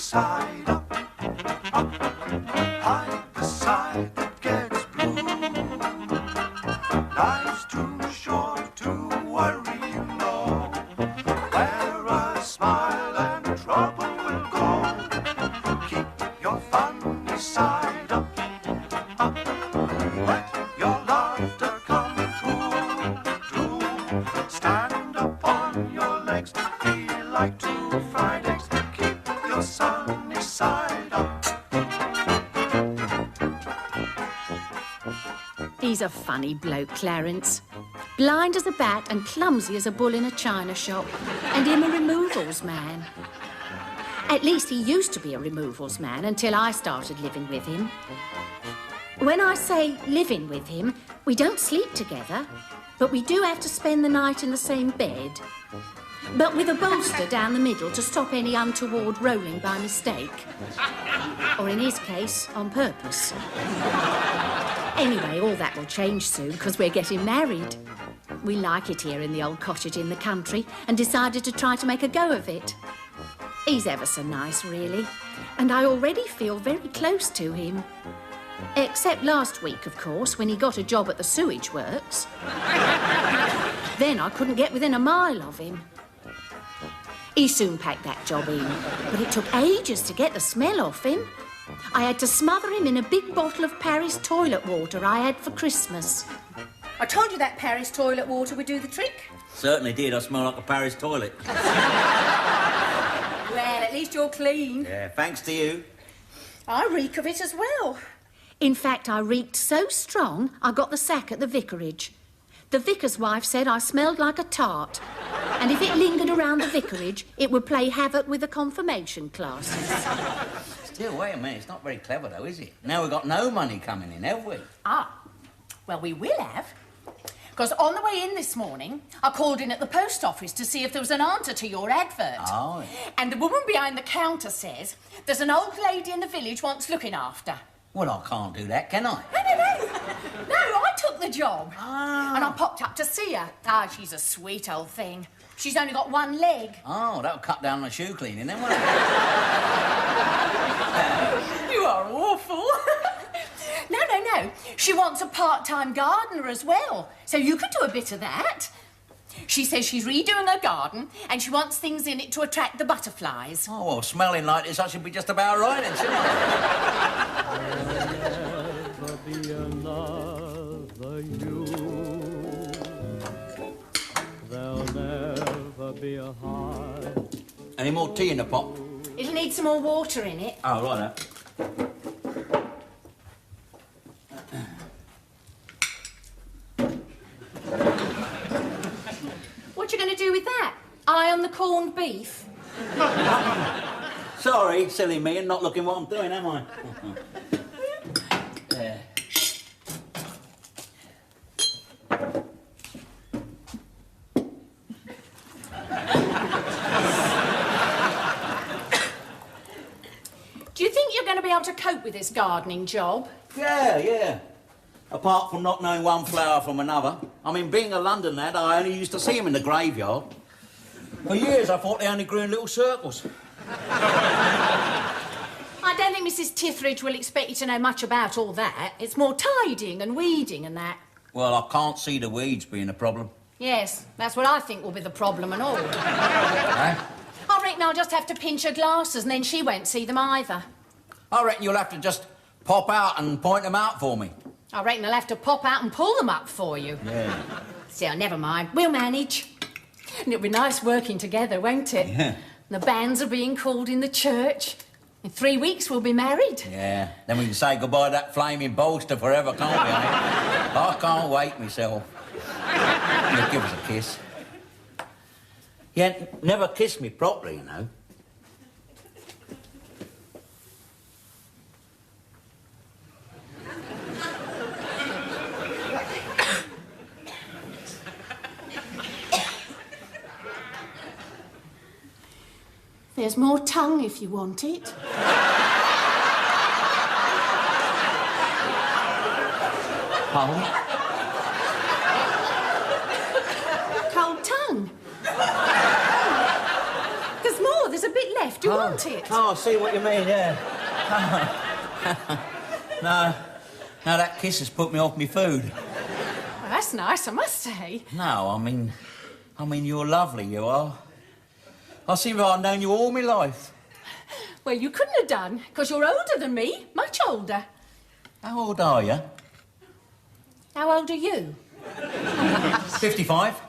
side up, up. Hide the side that gets blue. Life's too short to worry, you know. Wear a smile and trouble will go. Keep your funny side up, up. Let your laughter come through. Stand up on your legs, feel like 2 fried eggs. Keep your sunny side up. He's a funny bloke, Clarence. Blind as a bat and clumsy as a bull in a china shop. And him a removals man. At least he used to be a removals man until I started living with him. When I say living with him, we don't sleep together, but we do have to spend the night in the same bed. But with a bolster down the middle to stop any untoward rolling by mistake. Or in his case, on purpose. Anyway, all that will change soon because we're getting married. We like it here in the old cottage in the country and decided to try to make a go of it. He's ever so nice, really, and I already feel very close to him. Except last week, of course, when he got a job at the sewage works. Then I couldn't get within a mile of him. He soon packed that job in, but it took ages to get the smell off him. I had to smother him in a big bottle of Paris toilet water I had for Christmas. I told you that Paris toilet water would do the trick. Certainly did. I smell like a Paris toilet. Well, at least you're clean. Yeah, thanks to you. I reek of it as well. In fact, I reeked so strong, I got the sack at the vicarage. The vicar's wife said I smelled like a tart. And if it lingered around the vicarage, it would play havoc with the confirmation classes. Still, wait a minute. It's not very clever, though, is it? Now we've got no money coming in, have we? Ah, well, we will have. Because on the way in this morning, I called in at the post office to see if there was an answer to your advert. Oh, yeah. And the woman behind the counter says there's an old lady in the village wants looking after. Well, I can't do that, can I? No, I took the job. Ah. And I popped up to see her. Ah, she's a sweet old thing. She's only got one leg. Oh, that'll cut down on shoe cleaning then, won't it? You are awful. No. She wants a part-time gardener as well. So you could do a bit of that. She says she's redoing her garden and she wants things in it to attract the butterflies. Oh, well, smelling like this, I should be just about right then, shouldn't I? There'll never be another you. There'll never be a heart. Any more tea in the pot? It'll need some more water in it. Oh, right. What you going to do with that? Eye on the corned beef? Sorry, silly me, and not looking what I'm doing, am I? There. Do you think you're going to be able to cope with this gardening job? Yeah. Apart from not knowing one flower from another. I mean, being a London lad, I only used to see them in the graveyard. For years, I thought they only grew in little circles. I don't think Mrs. Tithridge will expect you to know much about all that. It's more tidying and weeding and that. Well, I can't see the weeds being a problem. Yes, that's what I think will be the problem and all. Eh? I reckon I'll just have to pinch her glasses and then she won't see them either. I reckon you'll have to just pop out and point them out for me. I reckon I'll have to pop out and pull them up for you. Yeah. Still, never mind. We'll manage. And it'll be nice working together, won't it? Yeah. The banns are being called in the church. In 3 weeks, we'll be married. Yeah. Then we can say goodbye to that flaming bolster forever, can't we, eh? I can't wait myself. Yeah, give us a kiss. You never kissed me properly, you know. There's more tongue if you want it. Pardon? Cold tongue. There's more. There's a bit left. Do you want it? Oh, I see what you mean, yeah. No, that kiss has put me off my food. Well, that's nice, I must say. No, I mean, you're lovely, you are. I seem to have known you all my life. Well, you couldn't have done, because you're older than me, much older. How old are you? How old are you? 55.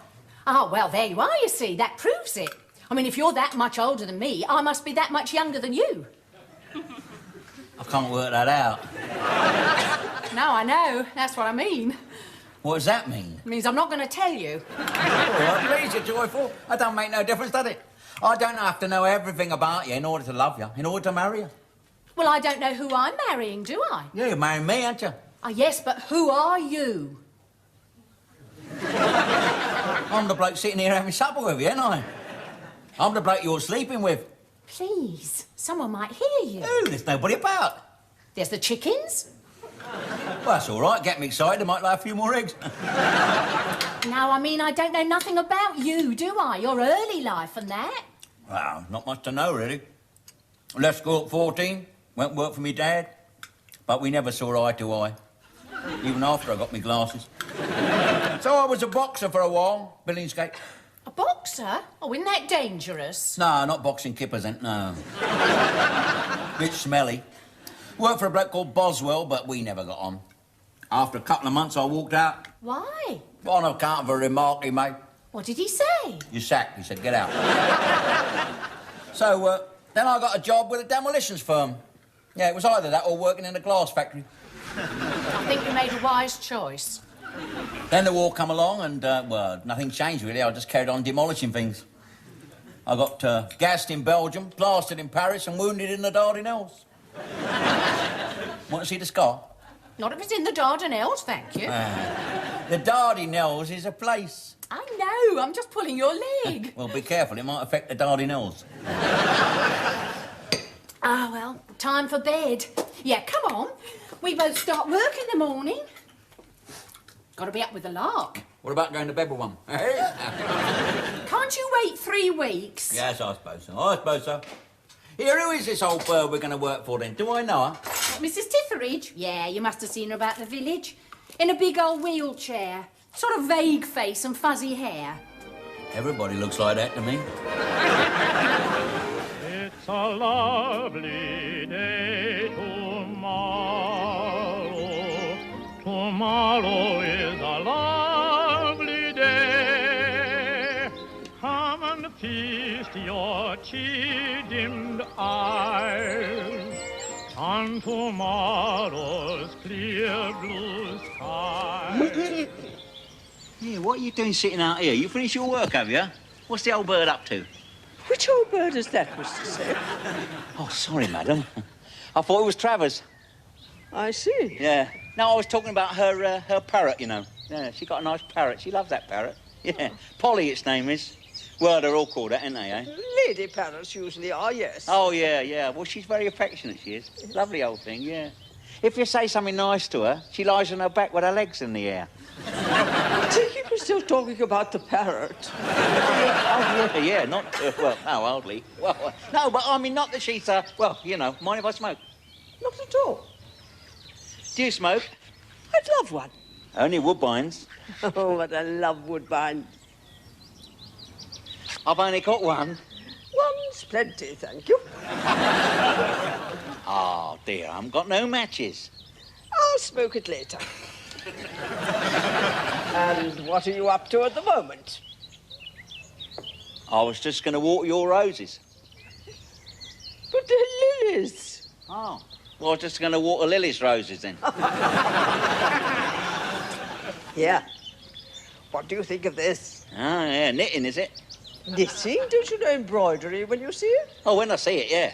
Oh, well, there you are, you see. That proves it. I mean, if you're that much older than me, I must be that much younger than you. I can't work that out. No, I know. That's what I mean. What does that mean? It means I'm not going to tell you. All right, please, you're joyful. That don't make no difference, does it? I don't have to know everything about you in order to love you, in order to marry you. Well, I don't know who I'm marrying, do I? Yeah, you're marrying me, aren't you? Oh, yes, but who are you? I'm the bloke sitting here having supper with you, ain't I? I'm the bloke you're sleeping with. Please, someone might hear you. Ooh, there's nobody about. There's the chickens. Well, that's all right. Get me excited. I might lay a few more eggs. Now, I mean, I don't know nothing about you, do I? Your early life and that. Well, not much to know, really. Left school at 14, went work for me dad, but we never saw eye to eye, even after I got me glasses. So I was a boxer for a while, Billingsgate. A boxer? Oh, isn't that dangerous? No, not boxing kippers, no. Bit smelly. Worked for a bloke called Boswell, but we never got on. After a couple of months, I walked out. Why? On account of a remark he made. What did he say? You're sacked, he said, get out. So, then I got a job with a demolitions firm. Yeah, it was either that or working in a glass factory. I think you made a wise choice. Then the war come along and, well, nothing changed really. I just carried on demolishing things. I got gassed in Belgium, plastered in Paris and wounded in the Dardanelles. Want to see the scar? Not if it's in the Dardanelles, thank you. The Dardanelles is a place. I know, I'm just pulling your leg. Well, be careful, it might affect the Dardanelles. Ah, well, time for bed. Yeah, come on. We both start work in the morning. Got to be up with the lark. What about going to bed with one? Can't you wait 3 weeks? Yes, I suppose so. Here, who is this old bird we're going to work for then? Do I know her? What, Mrs. Titheridge? Yeah, you must have seen her about the village. In a big old wheelchair. Sort of vague face and fuzzy hair. Everybody looks like that to me. It's a lovely day tomorrow. Tomorrow is a lovely day. Come and feast your tear-dimmed eyes on tomorrow's clear blue sky. Yeah, what are you doing sitting out here? You finished your work, have you? What's the old bird up to? Which old bird is that, Mr. Sip? Oh, sorry, madam. I thought it was Travers. I see. Yeah. No, I was talking about her parrot, you know. Yeah, she got a nice parrot. She loves that parrot. Yeah. Polly, its name is. Well, they're all called that, ain't they, eh? Lady parrots usually are, yes. Oh, yeah. Well, she's very affectionate, she is. Lovely old thing, yeah. If you say something nice to her, she lies on her back with her legs in the air. I think you were still talking about the parrot. Yeah, not... well, no, hardly. Well, no, but I mean, not that she's, well, you know, mind if I smoke? Not at all. Do you smoke? I'd love one. Only Woodbines. Oh, but I love woodbine. I've only got one. One's plenty, thank you. Oh, dear, I haven't got no matches. I'll smoke it later. And what are you up to at the moment? I was just going to water your roses. But they're lilies. Oh. Well, I was just going to water Lily's roses, then. Yeah. What do you think of this? Oh, yeah, knitting, is it? Knitting? Don't you know embroidery when you see it? Oh, when I see it, yeah.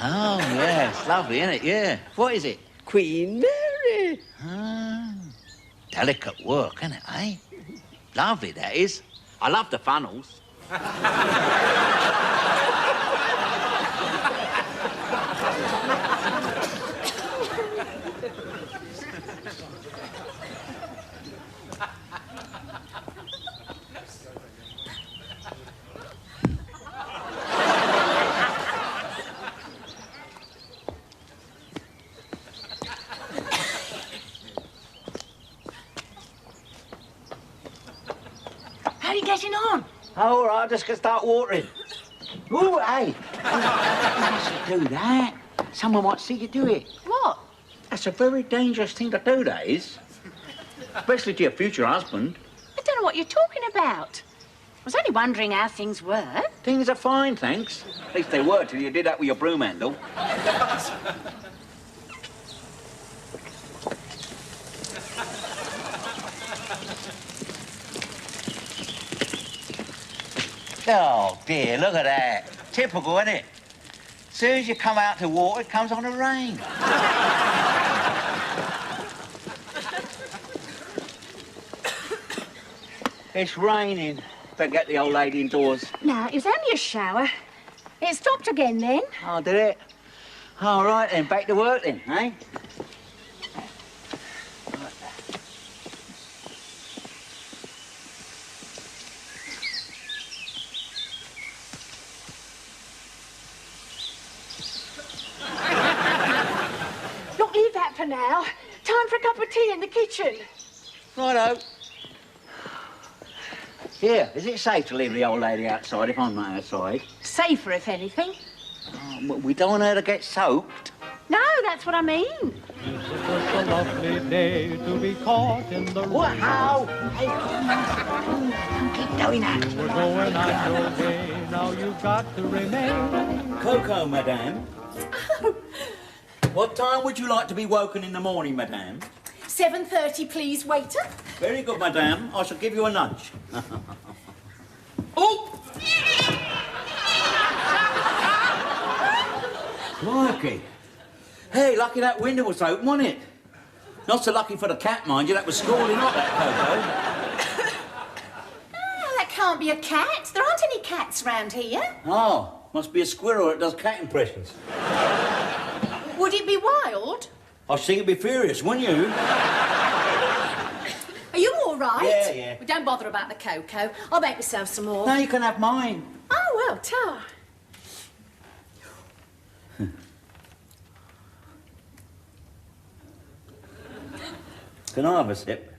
Oh, yeah, it's lovely, isn't it? Yeah. What is it? Queen Mary. Ah, delicate work, isn't it, eh? Lovely, that is. I love the funnels. getting on? Oh, all right, I'm just going to start watering. Ooh, hey. You mustn't do that. Someone might see you do it. What? That's a very dangerous thing to do, that is. Especially to your future husband. I don't know what you're talking about. I was only wondering how things were. Things are fine, thanks. At least they were till you did that with your broom handle. Oh, dear, look at that. Typical, isn't it? As soon as you come out to water, it comes on to rain. It's raining. Better get the old lady indoors. No, it was only a shower. It stopped again then. Oh, did it? All right, then. Back to work, then, eh? Look, leave that for now. Time for a cup of tea in the kitchen. Righto. Here, is it safe to leave the old lady outside if I'm not outside? Safer, if anything. Oh, but we don't want her to get soaked. No, that's what I mean. It was a lovely day to be caught in the rain. What? How? Hey, don't keep doing that. We're going on your way, now you've got to remain. Cocoa, madame. What time would you like to be woken in the morning, madame? 7:30, please, waiter. Very good, madame. I shall give you a nudge. Oh! Crikey. Hey, lucky that window was open, wasn't it? Not so lucky for the cat, mind you. That was scalding hot, that Cocoa. Oh, that can't be a cat. There aren't any cats round here. Oh, must be a squirrel that does cat impressions. Would it be wild? I think it'd be furious, wouldn't you? Are you all right? Yeah, yeah. Well, don't bother about the cocoa. I'll make myself some more. No, you can have mine. Oh, well, ta. Can I have a sip?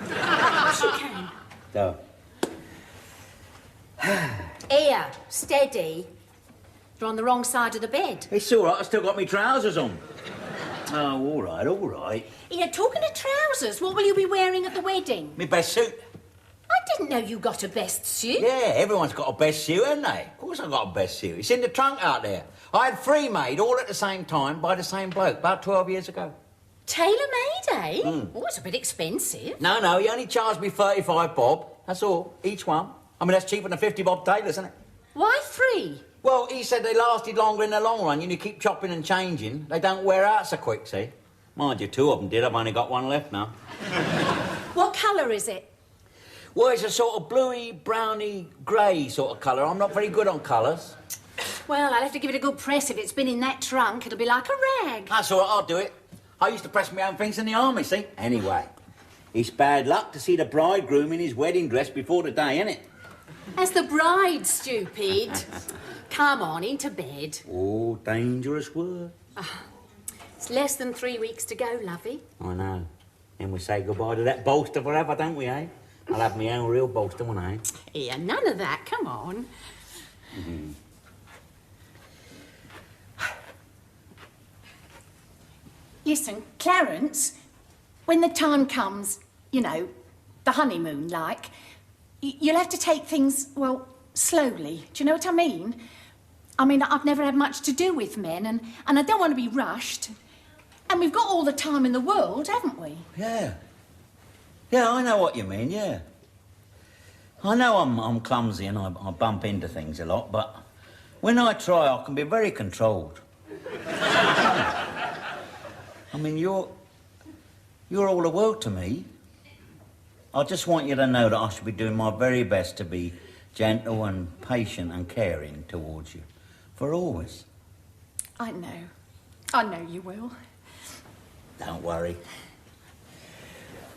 Yes, you can. No. Here, steady. You're on the wrong side of the bed. It's all right, I've still got my trousers on. Oh, all right, all right. Here, talking of trousers, what will you be wearing at the wedding? My best suit. I didn't know you got a best suit. Yeah, everyone's got a best suit, haven't they? Of course I've got a best suit. It's in the trunk out there. I had 3 made all at the same time by the same bloke about 12 years ago. Tailor-made, eh? Oh, it's a bit expensive. No, he only charged me 35 bob. That's all, each one. I mean, that's cheaper than 50 bob tailors, isn't it? Why 3? Well, he said they lasted longer in the long run. You keep chopping and changing. They don't wear out so quick, see? Mind you, 2 of them did. I've only got 1 left now. What colour is it? Well, it's a sort of bluey, browny, grey sort of colour. I'm not very good on colours. Well, I'll have to give it a good press. If it's been in that trunk, it'll be like a rag. That's all right, I'll do it. I used to press my own things in the army, see? Anyway, it's bad luck to see the bridegroom in his wedding dress before the day, isn't it? As the bride, stupid. Come on, into bed. Oh, dangerous word. It's less than 3 weeks to go, lovey. I know. And we say goodbye to that bolster forever, don't we, eh? I'll have my own real bolster, won't I? Here, none of that. Come on. Listen, Clarence, when the time comes, you know, the honeymoon, like, you'll have to take things, well, slowly. Do you know what I mean? I mean, I've never had much to do with men, and I don't want to be rushed. And we've got all the time in the world, haven't we? Yeah. Yeah, I know what you mean, yeah. I know I'm clumsy and I bump into things a lot, but when I try, I can be very controlled. I mean, you're all the world to me. I just want you to know that I should be doing my very best to be gentle and patient and caring towards you. For always. I know. I know you will. Don't worry.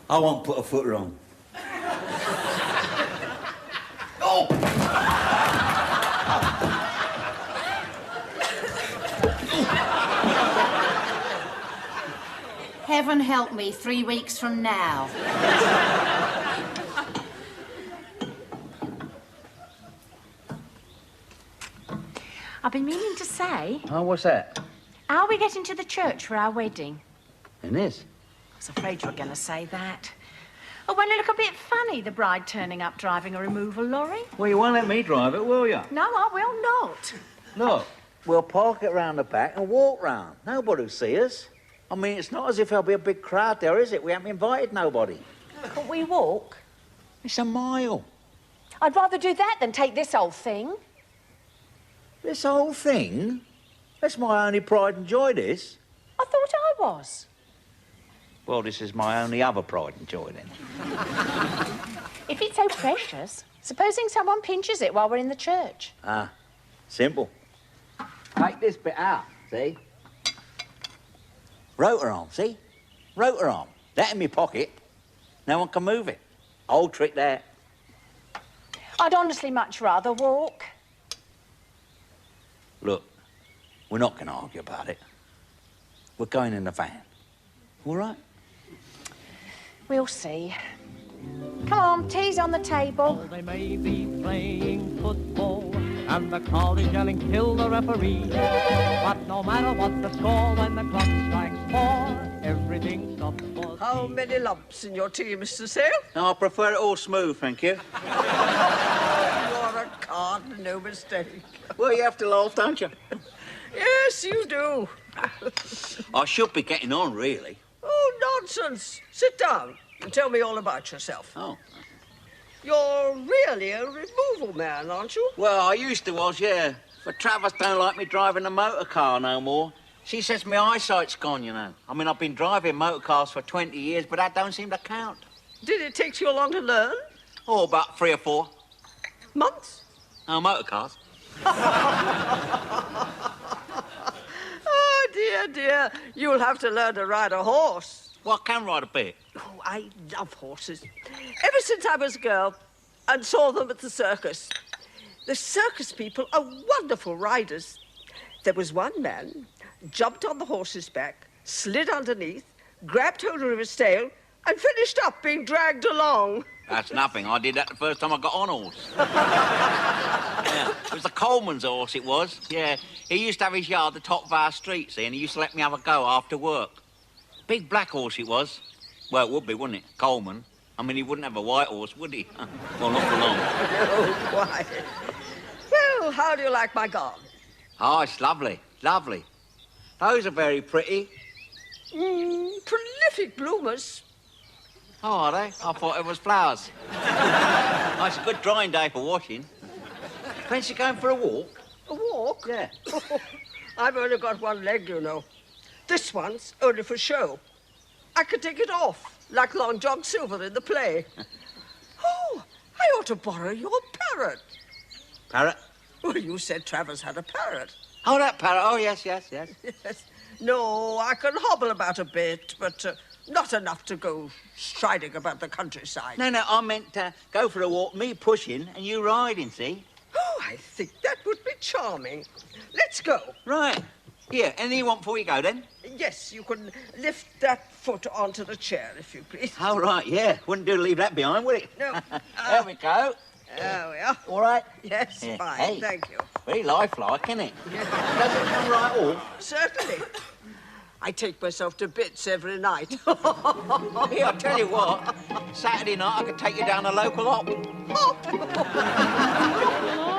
I won't put a foot wrong. Oh! Heaven help me 3 weeks from now. I've been meaning to say, Oh, what's that? how are we getting to the church for our wedding? In this? I was afraid you were going to say that. Oh, won't it look a bit funny, the bride turning up driving a removal lorry? Well, you won't let me drive it, will you? No, I will not. Look, we'll park it round the back and walk round. Nobody will see us. I mean, it's not as if there'll be a big crowd there, is it? We haven't invited nobody. Can't we walk? It's a mile. I'd rather do that than take this old thing. This whole thing? That's my only pride and joy, this. I thought I was. Well, this is my only other pride and joy, then. If it's so precious, supposing someone pinches it while we're in the church. Ah, simple. Take this bit out, see? Rotor arm, see? Rotor arm. That in my pocket. No one can move it. Old trick there. I'd honestly much rather walk. Look, we're not going to argue about it. We're going in the van. All right? We'll see. Come on, tea's on the table. They may be playing football and the crowd is yelling, kill the referee. But no matter what the score, when the clock strikes 4, everything stops for How many lumps in your tea, Mr. Sale? No, I prefer it all smooth, thank you. You're a card, no mistake. Well, you have to laugh, don't you? Yes, you do. I should be getting on, really. Oh, nonsense. Sit down and tell me all about yourself. Oh. You're really a removal man, aren't you? Well, I used to was, yeah. But Travers don't like me driving a motor car no more. She says my eyesight's gone, you know. I mean, I've been driving motor cars for 20 years, but that don't seem to count. Did it take you long to learn? Oh, about 3 or 4. Months? Oh, motor cars. Oh, dear, dear. You'll have to learn to ride a horse. Well, I can ride a bit. Oh, I love horses. Ever since I was a girl and saw them at the circus. The circus people are wonderful riders. There was one man, jumped on the horse's back, slid underneath, grabbed hold of his tail, and finished up being dragged along. That's nothing. I did that the first time I got on a horse. Yeah, it was the Coleman's horse, it was. Yeah, he used to have his yard at the top of our street, see, and he used to let me have a go after work. Big black horse it was. Well, it would be, wouldn't it? Coleman. I mean, he wouldn't have a white horse, would he? Well, not for long. Oh, quiet. Well, how do you like my garden? Oh, it's lovely, lovely. Those are very pretty. Prolific bloomers. Oh, are they? I thought it was flowers. Oh, it's a good drying day for washing. Fancy going for a walk? A walk? Yeah. I've only got one leg, you know. This one's only for show. I could take it off, like Long John Silver in the play. Oh, I ought to borrow your parrot. Parrot? Well, you said Travers had a parrot. Oh, that parrot. Oh, yes, yes, yes. Yes. No, I can hobble about a bit, but not enough to go striding about the countryside. No, I meant go for a walk, me pushing and you riding, see? Oh, I think that would be charming. Let's go. Right. Here, anything you want before we go, then? Yes, you can lift that foot onto the chair, if you please. Oh, right, yeah. Wouldn't do to leave that behind, would it? No. There we go. There we are. All right? Yes, Yeah. fine. Hey. Thank you. Very lifelike, isn't it? Does it come right off? Certainly. I take myself to bits every night. Here, I'll tell you what. Saturday night, I could take you down a local op. Go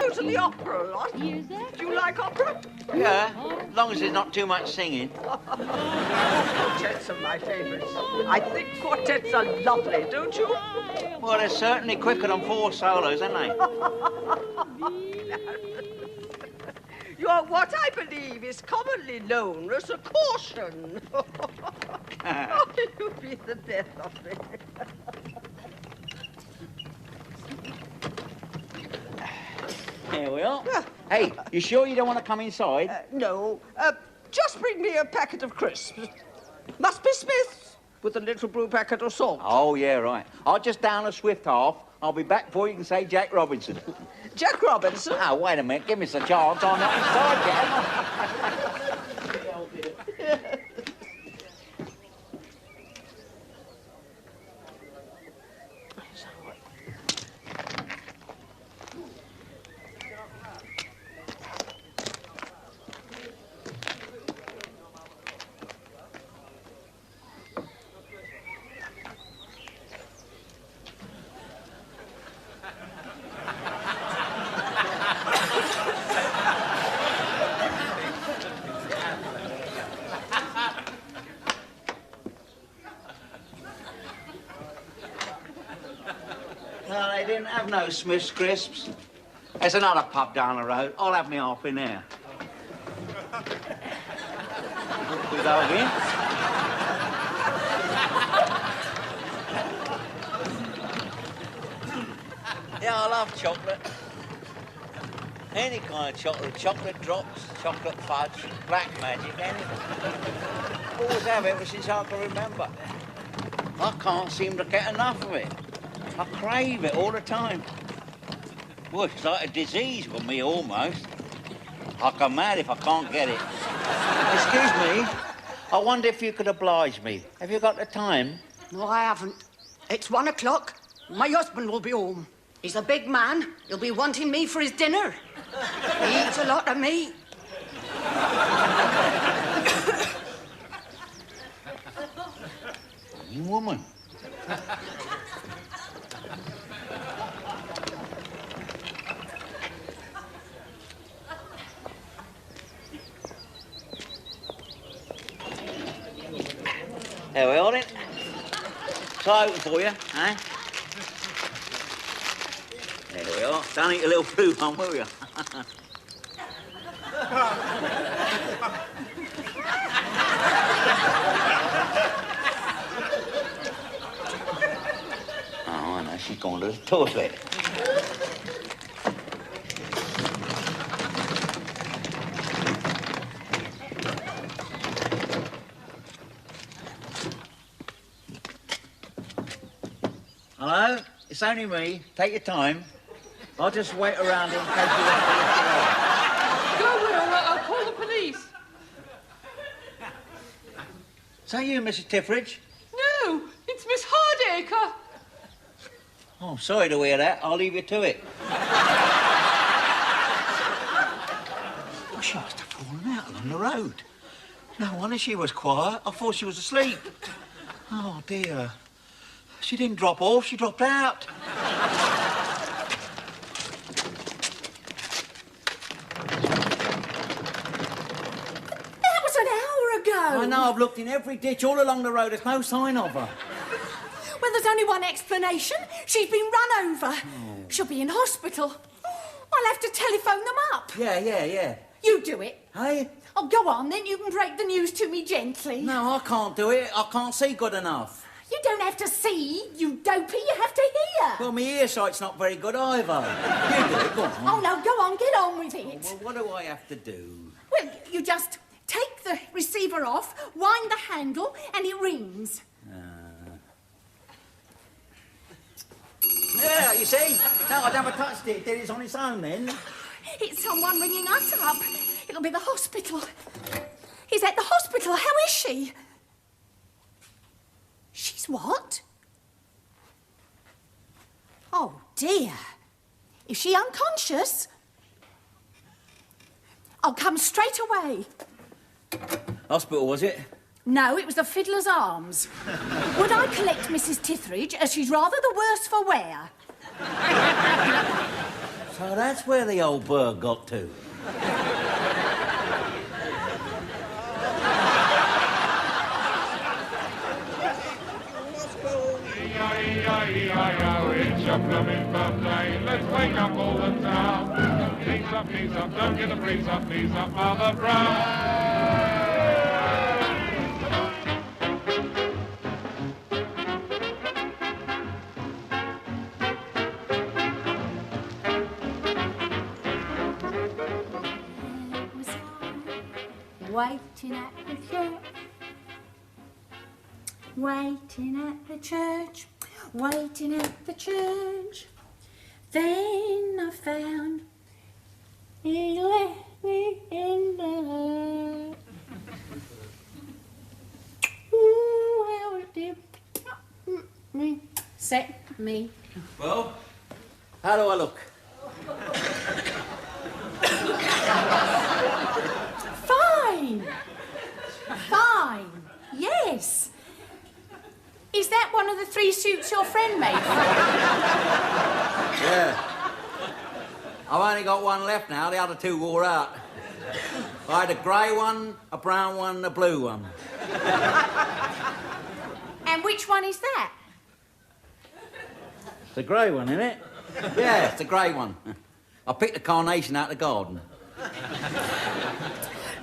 to the opera a lot. Do you like opera? Yeah, as long as there's not too much singing. Quartets are my favourites. I think quartets are lovely, don't you? Well, they're certainly quicker than 4 solos, aren't they? You're what I believe is commonly known as a caution. Oh, you'd be the death of me. Here we are. Hey, you sure you don't want to come inside? No, just bring me a packet of crisps. Must be Smith's, with a little blue packet of salt. Oh, yeah, right. I'll just down a swift half. I'll be back before you can say Jack Robinson. Jack Robinson? Oh, wait a minute. Give me some chance. I'm not inside yet. No, they didn't have no Smith's crisps. There's another pub down the road. I'll have me half in there. We go in. Yeah, I love chocolate. Any kind of chocolate. Chocolate drops, chocolate fudge, black magic, anything. Always have ever since I can remember. I can't seem to get enough of it. I crave it all the time. Well, it's like a disease with me, almost. I go mad if I can't get it. Excuse me. I wonder if you could oblige me. Have you got the time? No, I haven't. It's 1 o'clock. My husband will be home. He's a big man. He'll be wanting me for his dinner. He eats a lot of meat. You woman. There we are, then. It's open for you, eh? There we are. Don't eat a little blue one, will you? Oh, I know. She's gone to the toilet. Hello? It's only me. Take your time. I'll just wait around in case you want to lift it up. Go away, all right, I'll call the police. Is that you, Mrs. Tiffridge? No, it's Miss Hardacre. Oh, sorry to hear that. I'll leave you to it. Well, she must have fallen out along the road. No wonder she was quiet. I thought she was asleep. Oh, dear. She didn't drop off, she dropped out. That was an hour ago. I know, I've looked in every ditch all along the road. There's no sign of her. Well, there's only one explanation. She's been run over. She'll be in hospital. I'll have to telephone them up. Yeah. You do it. Hey? Oh, go on, then you can break the news to me gently. No, I can't do it. I can't see good enough. You don't have to see, you dopey. You have to hear. Well, my earsight's not very good either. You do it, go on. Oh, no, go on, get on with it. Well, what do I have to do? Well, you just take the receiver off, wind the handle, and it rings. Yeah, you see? No, I never touched it. It did it on its own then. It's someone ringing us up. It'll be the hospital. He's at the hospital. How is she? She's what? Oh, dear. Is she unconscious? I'll come straight away. Hospital, was it? No, it was the Fiddler's Arms. Would I collect Mrs. Tithridge, as she's rather the worse for wear? So that's where the old bird got to. It's your blooming birthday, let's wake up all the town. Please up, don't get the please up, Mother Brown. Waiting at the church, waiting at the church, waiting at the church. Then I found he left me in the ooh, how it did set me. Well, how do I look? Fine. Fine. Yes. Is that one of the 3 suits your friend made for you? Yeah. I've only got one left now. The other 2 wore out. I had a grey one, a brown one, and a blue one. And which one is that? It's a grey one, isn't it? Yeah, it's a grey one. I picked the carnation out of the garden.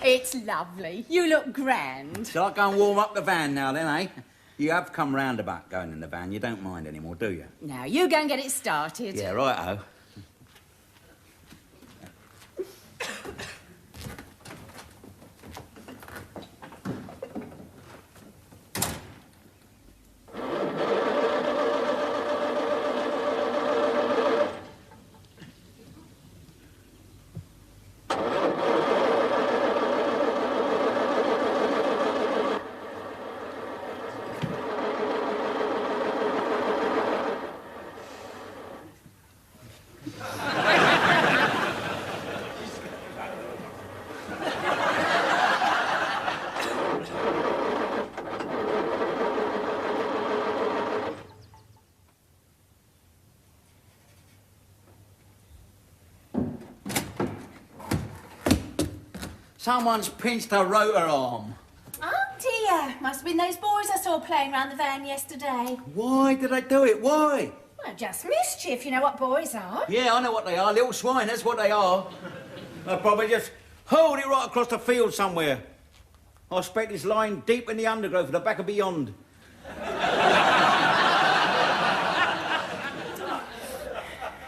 It's lovely. You look grand. Shall I go and warm up the van now, then, eh? You have come round about going in the van. You don't mind anymore, do you? Now, you go and get it started. Yeah, righto. Someone's pinched her rotor arm. Oh, dear. Must have been those boys I saw playing round the van yesterday. Why did they do it? Why? Well, just mischief. You know what boys are. Yeah, I know what they are. Little swine, that's what they are. They'll probably just hold it right across the field somewhere. I expect it's lying deep in the undergrowth at the back of beyond.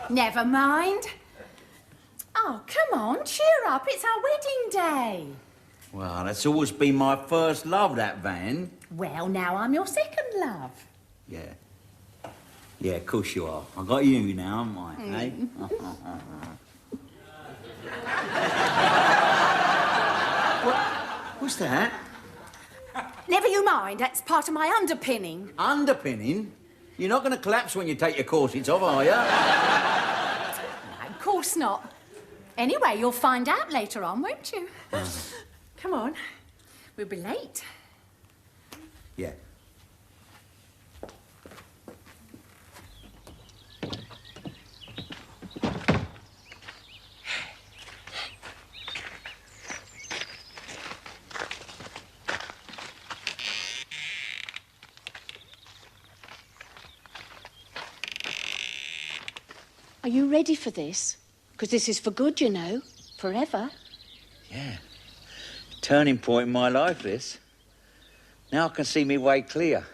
Never mind. Oh, come on, cheer up. It's our wedding day. Well, that's always been my first love, that van. Well, now I'm your second love. Yeah. Yeah, of course you are. I got you now, haven't I, eh? What's that? Never you mind. That's part of my underpinning. Underpinning? You're not going to collapse when you take your corsets off, are you? No, of course not. Anyway, you'll find out later on, won't you? Come on. We'll be late. Yeah. Are you ready for this? Because this is for good, you know. Forever. Yeah. Turning point in my life, this. Now I can see me way clear.